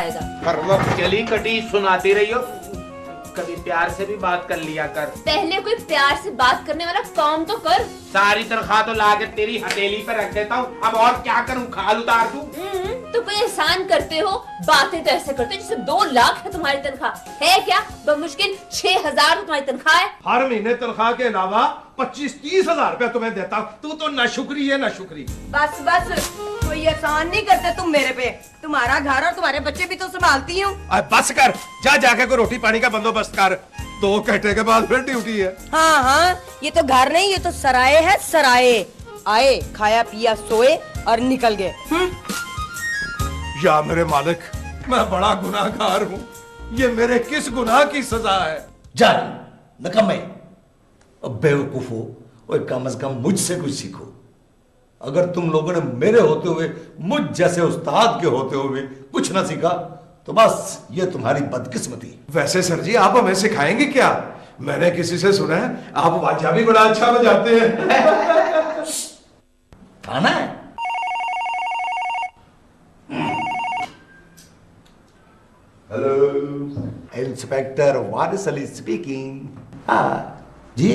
आएगा। हर वक्त चली कटी सुनाती रही हो, कभी प्यार से भी बात कर लिया कर। पहले कोई प्यार से बात करने वाला काम तो कर। सारी तनख्वाह तो लाके तेरी हथेली पे रख देता हूँ, अब और क्या करूँ, खाल उतार दूँ? तो कोई एहसान करते हो, बातें तो ऐसे करते हो जैसे 2 लाख है तुम्हारी तनख्वाह। है क्या बमुश्किल 6,000 तुम्हारी तनख्वाह है। हर महीने तनख्वाह के अलावा 25-30 हजार रुपया तुम्हें देता हूँ। तू तो नाशुक्री है, नाशुक्री। बस बस, कोई एहसान नहीं करते तुम मेरे पे। तुम्हारा घर और तुम्हारे बच्चे भी तो संभालती हूँ। बस कर, जा जाके कोई रोटी पानी का बंदोबस्त कर। 2 घंटे के बाद फिर ड्यूटी है। हाँ हाँ, ये तो घर नहीं, ये तो सराय है, सराय। आए, खाया पिया, सोए और निकल गए। या मेरे मालिक, मैं बड़ा गुनाहगार हूँ। ये मेरे किस गुनाह की सजा है? जान नकम्मे और बेवकूफ हो, और कम से कम मुझसे कुछ सीखो। अगर तुम लोगों ने मेरे होते हुए, मुझ जैसे उस्ताद के होते हुए कुछ ना सीखा तो बस ये तुम्हारी बदकिस्मती। वैसे सर जी, आप हमें सिखाएंगे क्या? मैंने किसी से सुना है आप वाजा भी बड़ा अच्छा बजाते हैं। खाना है? हेलो, इंस्पेक्टर वारिस अली स्पीकिंग। हाँ जी,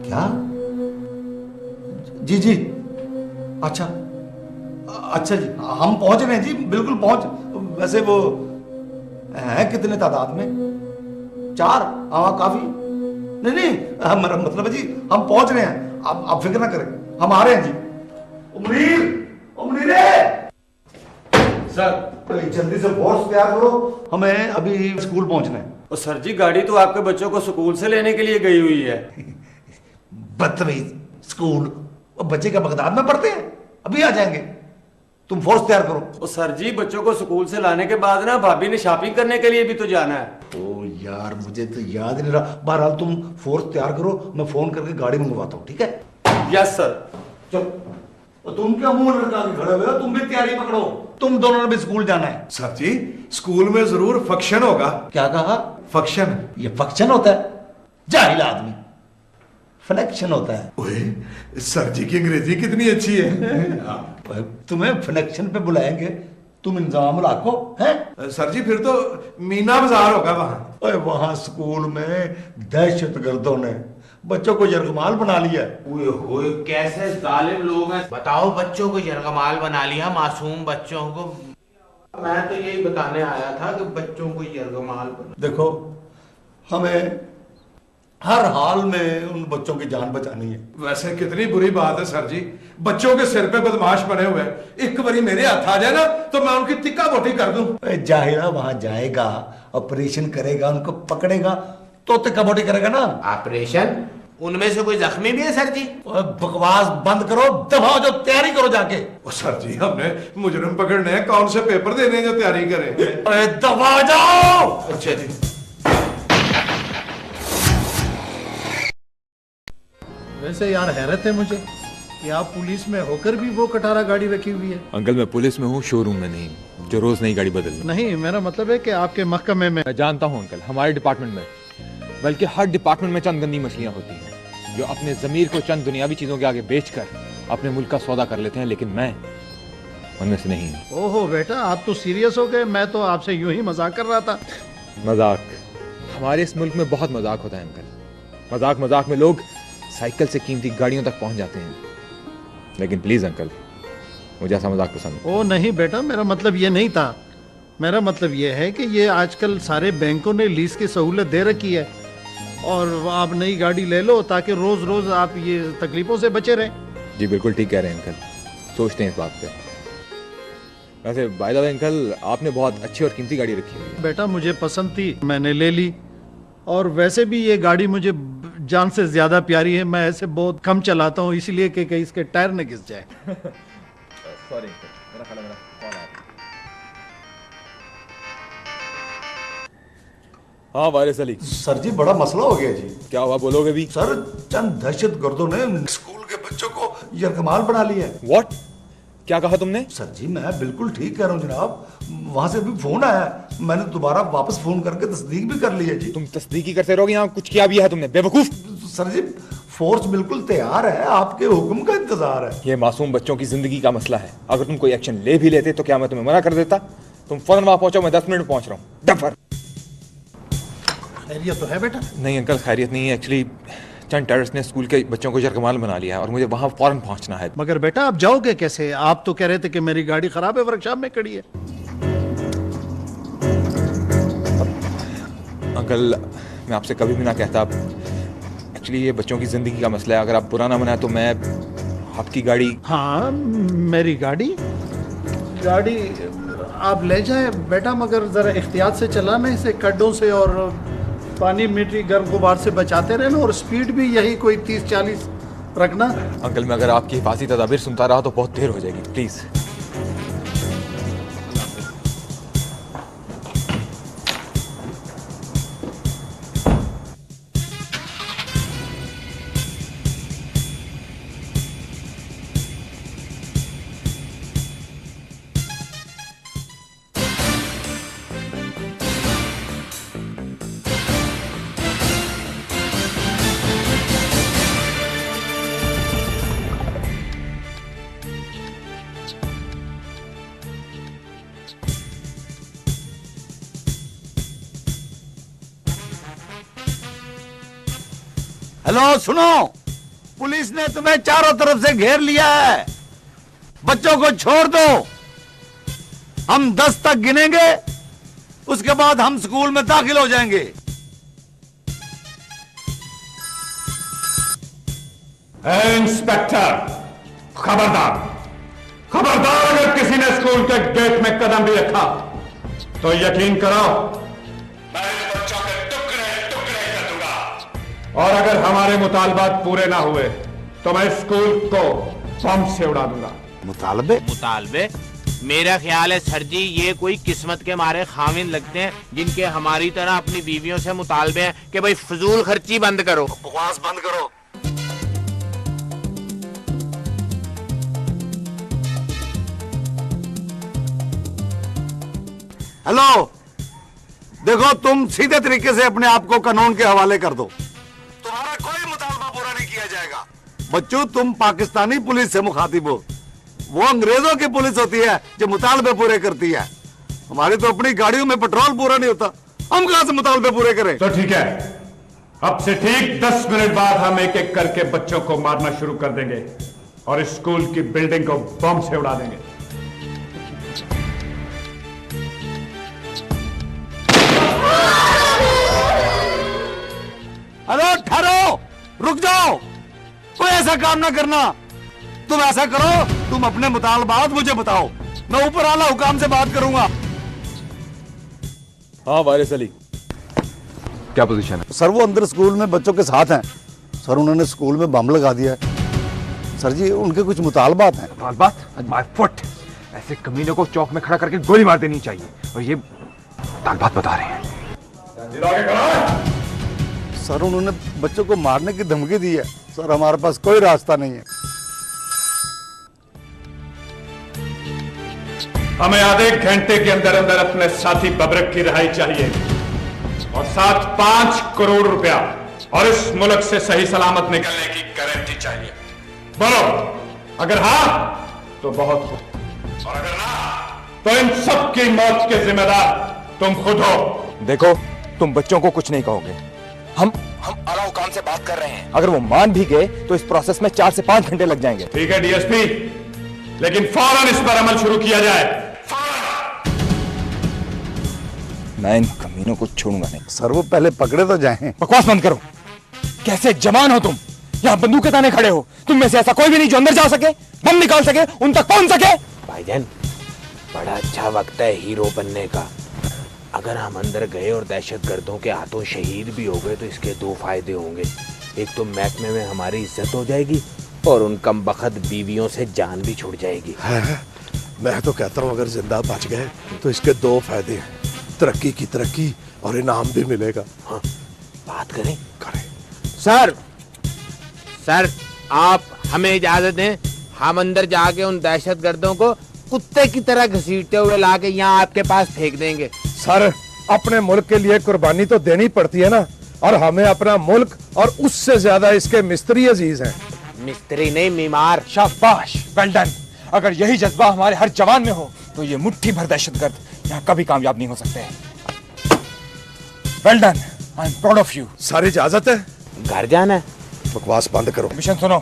क्या? जी जी, अच्छा अच्छा जी, हम पहुंच रहे हैं जी, बिल्कुल पहुंच। वैसे वो है कितने तादाद में? 4? हाँ काफी। नहीं नहीं, हमारा मतलब है जी, हम पहुंच रहे हैं, आप फिक्र ना करें, हम आ रहे हैं जी। उमरीर, उमरीर सर, जल्दी से फोर्स तैयार करो, हमें अभी स्कूल पहुंचना है। और सर जी, गाड़ी तो आपके बच्चों को स्कूल से लेने के लिए गई हुई है। बदतमीज, स्कूल और बच्चे क्या बगदाद में पढ़ते हैं? अभी आ जाएंगे, तुम फोर्स तैयार करो। और सर जी, बच्चों को स्कूल से लाने के बाद ना भाभी ने शॉपिंग करने के लिए भी तो जाना है। ओ यार, मुझे तो याद नहीं रहा। बहरहाल तुम फोर्स तैयार करो, मैं फोन करके गाड़ी मंगवाता हूँ, ठीक है? Yes sir. चलो, तुम क्या मुंह लटका के खड़े हुए हो? तुम भी तैयारी पकड़ो, तुम दोनों ने भी स्कूल जाना है। सर जी, स्कूल में जरूर फंक्शन होगा। क्या कहा? फंक्शन? ये फंक्शन होता है? जाहिल आदमी, फनेक्शन होता है। ओए, सर जी की अंग्रेजी कितनी अच्छी है। तुम्हें फनेक्शन पे बुलाएंगे, तुम इंतजाम रखो हैं? सर जी, फिर तो मीना बाजार होगा वहां। ओए, वहां स्कूल में दहशतगर्दों ने बच्चों को यरगमाल बना लिया। ओए होए, कैसे जालिम लोग हैं। बताओ, बच्चों को यरगमाल बना लिया, मासूम बच्चों को। मैं तो यही बताने आया था कि बच्चों को यरगमाल बना। देखो, हमें हर हाल में उन बच्चों की जान बचानी है। वैसे कितनी बुरी बात है सर जी, बच्चों के सिर पे बदमाश बने हुए हैं। एक बारी मेरे हाथ आ जाए ना तो मैं उनकी तिक्का बोटी कर दूं। जाहिरा वहां जाएगा, ऑपरेशन करेगा, उनको पकड़ेगा तो तिक्का बोटी करेगा ना। ऑपरेशन? उनमें से कोई जख्मी भी है सर जी? बकवास बंद करो, दबाओ, जो तैयारी करो जाके। सर जी, हमने मुजरिम पकड़ने हैं, कौन से पेपर देने जो तैयारी करें? दबा जाओ। अच्छा जी। वैसे यार हैरत है मुझे कि आप पुलिस में होकर भी वो कटारा गाड़ी रखी हुई है। अंकल, मैं पुलिस में हूँ, शोरूम में नहीं, जो रोज नई गाड़ी बदल। नहीं, मेरा मतलब है कि आपके महकमे में। मैं जानता हूँ अंकल, हमारे डिपार्टमेंट में, बल्कि हर डिपार्टमेंट में चंद गंदी मछलियाँ होती हैं जो अपने जमीर को चंद दुनियावी चीजों के आगे बेचकर अपने मुल्क का सौदा कर लेते हैं, लेकिन मैं उनमें से नहीं हूँ। ओहो बेटा, आप तो सीरियस हो गए। मैं तो आपसे यूं ही मजाक कर रहा था। मजाक? हमारे इस मुल्क में बहुत मजाक होता है अंकल। मजाक मजाक में लोग साइकिल से कीमती गाड़ियों तक पहुंच जाते हैं, लेकिन प्लीज अंकल, मुझे ऐसा मजाक पसंद। ओ नहीं बेटा, मेरा मतलब ये नहीं था। मेरा मतलब ये है कि ये आजकल सारे बैंकों ने लीज की सहूलत दे रखी है और आप नई गाड़ी ले लो ताकि रोज रोज आप ये तकलीफों से बचे रहें। जी बिल्कुल ठीक कह रहे हैं अंकल, सोचते हैं इस बात पे। वैसे बाय द वे अंकल, आपने बहुत अच्छी और कीमती गाड़ी रखी हुई है। बेटा मुझे पसंद थी, मैंने ले ली। और वैसे भी ये गाड़ी मुझे जान से ज्यादा प्यारी है। मैं ऐसे बहुत कम चलाता हूँ, इसलिए कि कहीं इसके टायर न घिस जाए। सॉरी, मेरा कॉल आ रहा। हाँ वारिस अली। सर जी, बड़ा मसला हो गया जी। क्या हुआ, बोलोगे भी? सर, चंद दहशतगर्दों ने स्कूल के बच्चों को यरगमाल बना लिया है। व्हाट? क्या कहा तुमने? सर जी, मैं बिल्कुल ठीक कह रहा हूँ जनाब। वहां से भी फोन आया, मैंने दोबारा वापस फोन करके तस्दीक भी कर ली है जी। तुम तस्दीकी करते रहोगे, यहाँ कुछ किया भी है तुमने, बेवकूफ। सर जी, फोर्स बिल्कुल तैयार है, आपके हुक्म का इंतजार है। ये मासूम बच्चों की जिंदगी का मसला है। अगर तुम कोई एक्शन ले भी लेते तो क्या मैं तुम्हें मना कर देता? तुम फौरन वहां पहुंचो, मैं 10 मिनट में पहुंच रहा हूँ। डफर। खैरियत तो है बेटा? नहीं अंकल, खैरियत नहीं है। एक्चुअली चंद टेररिस्ट ने स्कूल के बच्चों को यरगमाल बना लिया है और मुझे वहां फौरन पहुंचना है। मगर बेटा आप जाओगे कैसे? आप तो कह रहे थे कि मेरी गाड़ी खराब है, वर्कशॉप में खड़ी है। अंकल मैं आपसे कभी भी ना कहता, एक्चुअली ये बच्चों की जिंदगी का मसला है। अगर आप बुरा ना मनाए तो मैं आपकी गाड़ी। हाँ मेरी गाड़ी आप ले जाए बेटा, मगर जरा एहतियात से चलाना, इसे खड्डों से और पानी मिट्टी गर्म गुबार से बचाते रहना, और स्पीड भी यही कोई 30-40 रखना। अंकल मैं अगर आपकी हिफाजती तदाबीर सुनता रहा तो बहुत देर हो जाएगी, प्लीज। हेलो सुनो, पुलिस ने तुम्हें चारों तरफ से घेर लिया है। बच्चों को छोड़ दो, हम 10 तक गिनेंगे, उसके बाद हम स्कूल में दाखिल हो जाएंगे। इंस्पेक्टर खबरदार, खबरदार, अगर किसी ने स्कूल के गेट में कदम भी रखा तो यकीन करो मैं इन बच्चों के टुकड़े टुकड़े कर दूंगा, और अगर हमारे मुतालबात पूरे ना हुए तो मैं स्कूल को बम से उड़ा दूंगा। मुतालबे? मेरा ख्याल है सर जी ये कोई किस्मत के मारे खामिन लगते हैं जिनके हमारी तरह अपनी बीवियों से मुतालबे हैं कि भाई फजूल खर्ची बंद करो। बकवास बंद करो। हेलो देखो, तुम सीधे तरीके से अपने आप को कानून के हवाले कर दो, तुम्हारा कोई मुतालबा पूरा नहीं किया जाएगा। बच्चों तुम पाकिस्तानी पुलिस से मुखातिब हो, वो अंग्रेजों की पुलिस होती है जो मुतालबे पूरे करती है। हमारी तो अपनी गाड़ियों में पेट्रोल पूरा नहीं होता, हम कहां से मुतालबे पूरे करें? तो ठीक है, अब से ठीक 10 मिनट बाद हम एक एक करके बच्चों को मारना शुरू कर देंगे और स्कूल की बिल्डिंग को बम से उड़ा देंगे। हेलो ठहरो, रुक जाओ, कोई ऐसा काम ना करना। तुम ऐसा करो, तुम अपने मुतालबात मुझे बताओ, मैं ऊपर आला हुकाम से बात करूंगा। हाँ वारिस अली, क्या पोजीशन है? सर वो अंदर स्कूल में बच्चों के साथ हैं। सर उन्होंने स्कूल में बम लगा दिया है। सर जी उनके कुछ मुतालबात हैं। मुतालबात? माय फुट, ऐसे कमीनों को चौक में खड़ा करके गोली मार देनी चाहिए, और ये मुतालबात बता रहे हैं। सर उन्होंने बच्चों को मारने की धमकी दी है। सर हमारे पास कोई रास्ता नहीं है। हमें आधे घंटे के अंदर अंदर अपने साथी बबरक की रिहाई चाहिए और साथ 5 करोड़ रुपया और इस मुल्क से सही सलामत निकलने की गारंटी चाहिए। बोलो, अगर हाँ तो बहुत हो, और अगर ना तो इन सब की मौत के जिम्मेदार तुम खुद हो। देखो तुम बच्चों को कुछ नहीं कहोगे, हम आला हुकाम से बात कर रहे हैं। अगर वो मान भी गए तो इस प्रोसेस में 4 से 5 घंटे लग जाएंगे। ठीक है डीएसपी, लेकिन फौरन इस पर अमल शुरू किया जाए। मैं इन कमीनों को छोड़ूंगा नहीं। सर वो पहले पकड़े तो जाएं। बकवास बंद करो, कैसे जवान हो तुम, यहाँ बंदूक के ताने खड़े हो। तुम में से ऐसा कोई भी नहीं जो अंदर जा सके, बम निकाल सके, उन तक पहुंच सके। भाईजान बड़ा अच्छा वक्त है हीरो बनने का। अगर हम अंदर गए और दहशतगर्दों के हाथों शहीद भी हो गए तो इसके 2 फायदे होंगे। एक तो महकमे में हमारी इज्जत हो जाएगी और उन कमबख्त बीवियों से जान भी छूट जाएगी। मैं तो कहता हूँ अगर जिंदा बच गए तो इसके 2 फायदे हैं, तरक्की की तरक्की और इनाम भी मिलेगा। हाँ, बात करें। सर आप हमें इजाजत दें, हम अंदर जाके उन दहशतगर्दों को कुत्ते की तरह घसीटते हुए लाके यहाँ आपके पास फेंक देंगे। सर अपने मुल्क के लिए कुर्बानी तो देनी पड़ती है ना, और हमें अपना मुल्क और उससे ज्यादा इसके मिस्त्री अजीज हैं। मिस्त्री नहीं, मीमार। शाबाश, वेल डन। अगर यही जज्बा हमारे हर जवान में हो तो ये मुट्ठी भर दहशतगर्द यहाँ कभी कामयाब नहीं हो सकते। Well done, I am proud of you. सारी इजाजत है? घर जाना है। बकवास बंद करो। मिशन सुनो।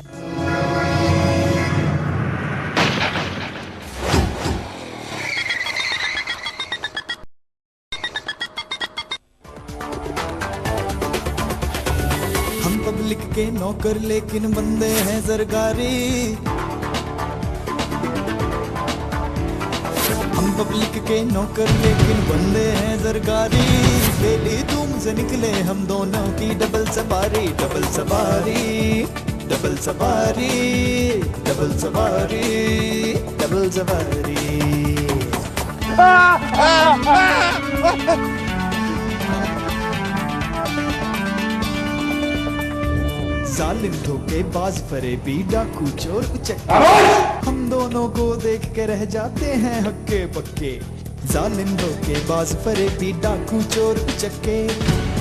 हम पब्लिक के नौकर लेकिन बंदे हैं सरकारी। हम पब्लिक के नौकर लेकिन बंदे हैं सरकारी। डेली धूम से निकले हम दोनों की डबल सवारी, डबल सवारी, डबल सवारी, डबल सवारी, डबल सवारी। जालिम धोखेबाज फरेबी डाकू चोर उचक्के, हम दोनों को देख के रह जाते हैं हक्के पक्के। जालिम धोखेबाज फरेबी डाकू चोर उचक्के,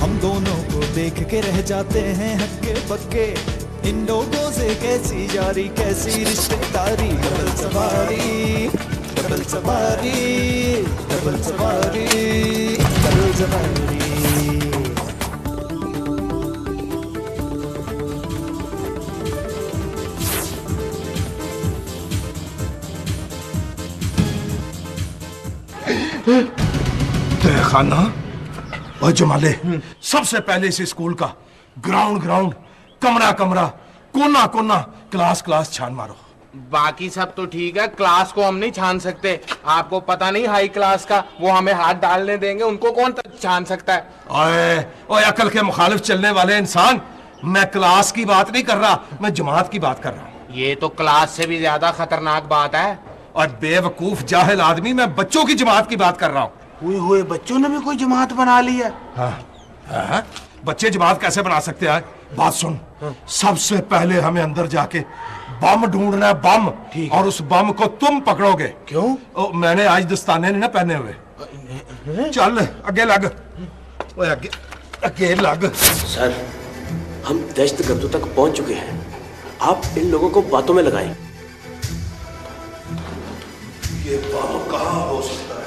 हम दोनों को देख के रह जाते हैं हक्के पक्के। इन लोगों से कैसी जारी कैसी रिश्तेदारी। डबल सवारी, डबल सवारी, डबल सवारी, डबल सवारी। खाना और जमाले, सबसे पहले इस स्कूल का ग्राउंड ग्राउंड, कमरा कमरा, कोना कोना, क्लास क्लास छान मारो। बाकी सब तो ठीक है, क्लास को हम नहीं छान सकते। आपको पता नहीं हाई क्लास का, वो हमें हाथ डालने देंगे, उनको कौन छान सकता है? ओए अकल के मुखालिफ चलने वाले इंसान, मैं क्लास की बात नहीं कर रहा, मैं जमात की बात कर रहा हूँ। ये तो क्लास से भी ज्यादा खतरनाक बात है। और बेवकूफ जाहिल आदमी, मैं बच्चों की जमात की बात कर रहा हूँ। हुए बच्चों ने भी कोई जमात बना ली है? हाँ, बच्चे जमात कैसे बना सकते हैं? बात सुन, सबसे पहले हमें अंदर जाके बम ढूंढना है, बम। और उस बम को तुम पकड़ोगे। क्यों? मैंने आज दस्ताने नहीं ना पहने हुए। चल आगे लग, आगे लग। सर, हम दहशतगर्दों तक पहुंच चुके हैं, आप इन लोगों को बातों में लगाएं। ये बम कहाँ हो सकता है?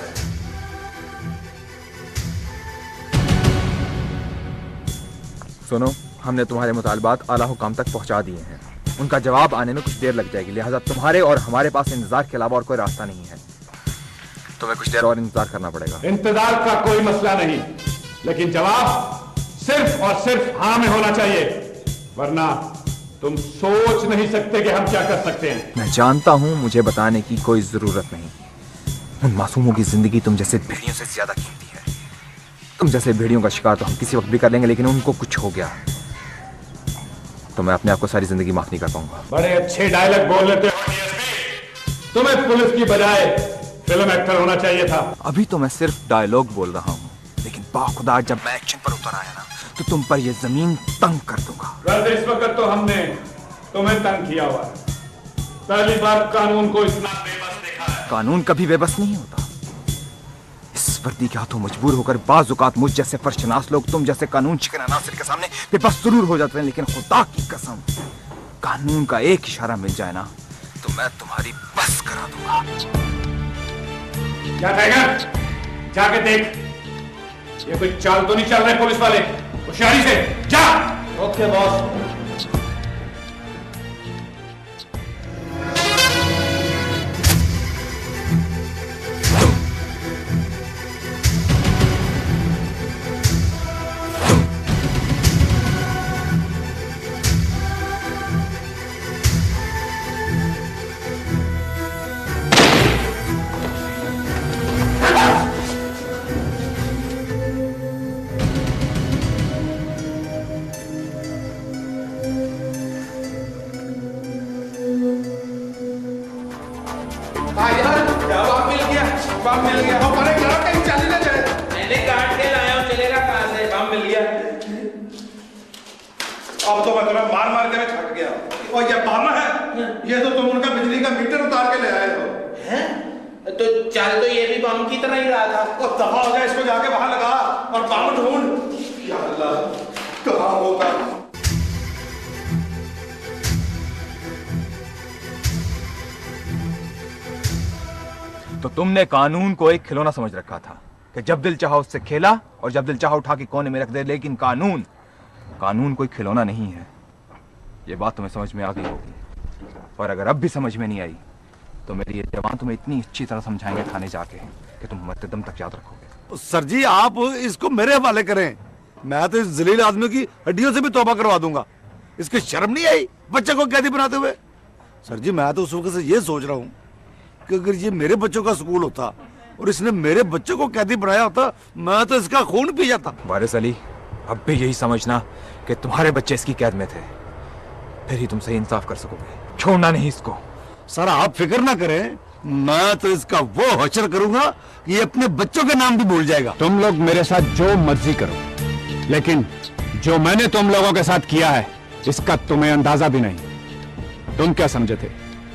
सुनो, हमने तुम्हारे मुतालबात आला हुकाम तक पहुंचा दिए हैं। उनका जवाब आने में कुछ देर लग जाएगी, लिहाजा तुम्हारे और हमारे पास इंतजार के अलावा और कोई रास्ता नहीं है। तुम्हें कुछ देर और इंतजार करना पड़ेगा। इंतजार का कोई मसला नहीं, लेकिन जवाब सिर्फ और सिर्फ हाँ में होना चाहिए, वरना तुम सोच नहीं सकते कि हम क्या कर सकते हैं। मैं जानता हूं, मुझे बताने की कोई जरूरत नहीं। उन मासूमों की जिंदगी तुम जैसे भेड़ियों से ज्यादा कीमती है। तुम जैसे भेड़ियों का शिकार तो हम किसी वक्त भी कर लेंगे, लेकिन उनको कुछ हो गया तो मैं अपने आप को सारी जिंदगी माफ नहीं कर पाऊंगा। बड़े अच्छे डायलॉग बोल लेते हो डीएसपी, तुम्हें पुलिस की बजाय फिल्म एक्टर होना चाहिए था। अभी तो मैं सिर्फ डायलॉग बोल रहा हूँ, लेकिन बाखुदा जब मैं एक्शन पर उतर आया ना, तो तुम पर यह जमीन तंग कर दूंगा। वैसे इस वक्त तो हमने तुम्हें तंग किया हुआ है। पहली बार कानून को इतना बेबस देखा है। कानून कभी बेबस नहीं होता। इस वर्दी के हाथों मजबूर होकर बाज़ औक़ात मुझ जैसे फर्शनास लोग तुम जैसे कानून शिकन अनासिर के सामने बेबस जरूर हो जाते हैं, लेकिन खुदा की कसम, कानून का एक इशारा मिल जाए ना, तो मैं तुम्हारी बस करा दूंगा। क्या टाइगर, जाके देख, ये कोई चाल तो नहीं चल रहे पुलिस वाले। होशियारी से जा। Okay boss. अब तो मैं तुम्हें मार मार के थक गया। और ये बम है, ये तो तुम उनका बिजली का मीटर उतार के ले आए हो। हैं? तो चल तो ये भी बम की तरह ही रहा था। और दफा हो गया, इसको जाके वहां लगा और बम ढूंढ। या अल्लाह, कहाँ होगा? तो तुमने कानून को एक खिलौना समझ रखा था कि जब दिल चाहा उससे खेला और जब दिल चाहा उठा के कोने में रख दे, लेकिन कानून कोई खिलौना नहीं है। ये बात तुम्हें समझ में आ गई होगी, और अगर अब भी समझ में नहीं आई तो मेरे ये जवान तुम्हें इतनी अच्छी तरह समझाएंगे थाने जाके कि तुम मरते दम तक याद रखोगे। सर जी आप इसको मेरे हवाले करें, मैं तो इस जलील आदमी की हड्डियों से भी तौबा करवा दूंगा। इसकी शर्म नहीं आई बच्चे को कैदी बनाते हुए? सर जी मैं तो उस वक्त से ये सोच रहा हूँ कि अगर ये मेरे बच्चों का स्कूल होता और इसने मेरे बच्चों को कैदी बनाया होता, मैं तो इसका खून पी जाता। वारिस अली, अब भी यही समझना कि तुम्हारे बच्चे इसकी कैद में थे, फिर ही तुम सही इंसाफ कर सकोगे। छोड़ना नहीं इसको। सर आप फिक्र ना करें, मैं तो इसका वो हशर करूंगा कि ये अपने बच्चों के नाम भी भूल जाएगा। तुम लोग मेरे साथ जो मर्जी करो, लेकिन जो मैंने तुम लोगों के साथ किया है इसका तुम्हें अंदाजा भी नहीं। तुम क्या समझे थे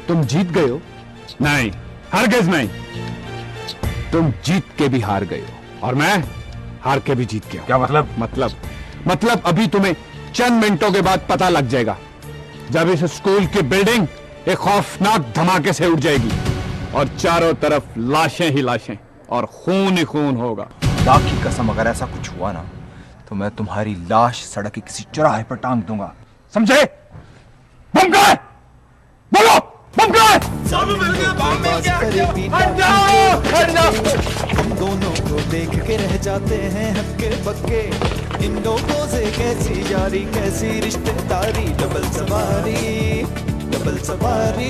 तुम जीत गए हो? नहीं, हरगिज़ नहीं। तुम जीत के भी हार गए हो और मैं हार के भी जीत गया। क्या मतलब? मतलब अभी तुम्हें चंद मिनटों के बाद पता लग जाएगा, जब इस स्कूल की बिल्डिंग एक खौफनाक धमाके से उड़ जाएगी और चारों तरफ लाशें ही लाशें और खून ही खून होगा। खुदा की कसम, अगर ऐसा कुछ हुआ ना तो मैं तुम्हारी लाश सड़क के किसी चौराहे पर टांग दूंगा, समझे? बम कहाँ है? बोलो, बम कहाँ है? हम दोनों को देख के रह जाते हैं हक्के बक्के। इन लोगों से कैसी यारी, कैसी रिश्तेदारी। डबल सवारी, डबल सवारी,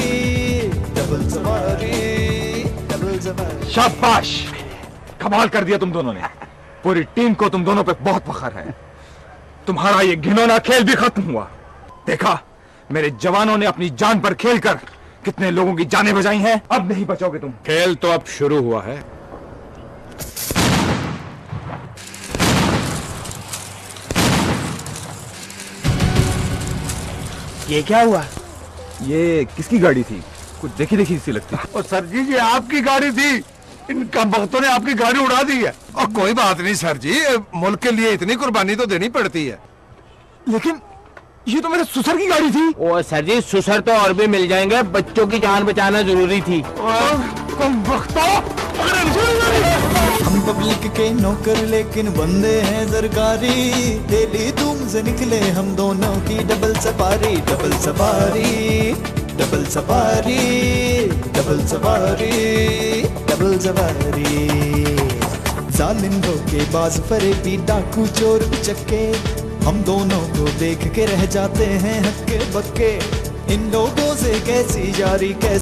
डबल सवारी, डबल सवारी। शाबाश, कमाल कर दिया तुम दोनों ने। पूरी टीम को तुम दोनों पे बहुत फख्र है। तुम्हारा ये घिनौना खेल भी खत्म हुआ। देखा, मेरे जवानों ने अपनी जान पर खेलकर कितने लोगों की जानें बचाई हैं। अब नहीं बचोगे तुम। खेल तो अब शुरू हुआ है। ये क्या हुआ? ये किसकी गाड़ी थी? कुछ देखी देखी सी लगती। और सर जी ये आपकी गाड़ी थी, इन कमबख्तों ने आपकी गाड़ी उड़ा दी है। और कोई बात नहीं सर जी, मुल्क के लिए इतनी कुर्बानी तो देनी पड़ती है। लेकिन ये तो मेरे ससुर की गाड़ी थी। ओ सर जी, ससुर तो और भी मिल जाएंगे, बच्चों की जान बचाना जरूरी थी। हम पब्लिक के नौकर लेकिन बंदे हैं सरकारी। डेली धूम से निकले हम दोनों की डबल सवारी। डबल सवारी, डबल सवारी, डबल सवारी, डबल सवारी। जालिम धोखेबाज फरेबी डाकू चोर उचक्के, हम दोनों को देख के रह जाते हैं हक्के बक्के। इन लोगों से कैसी यारी, कैसी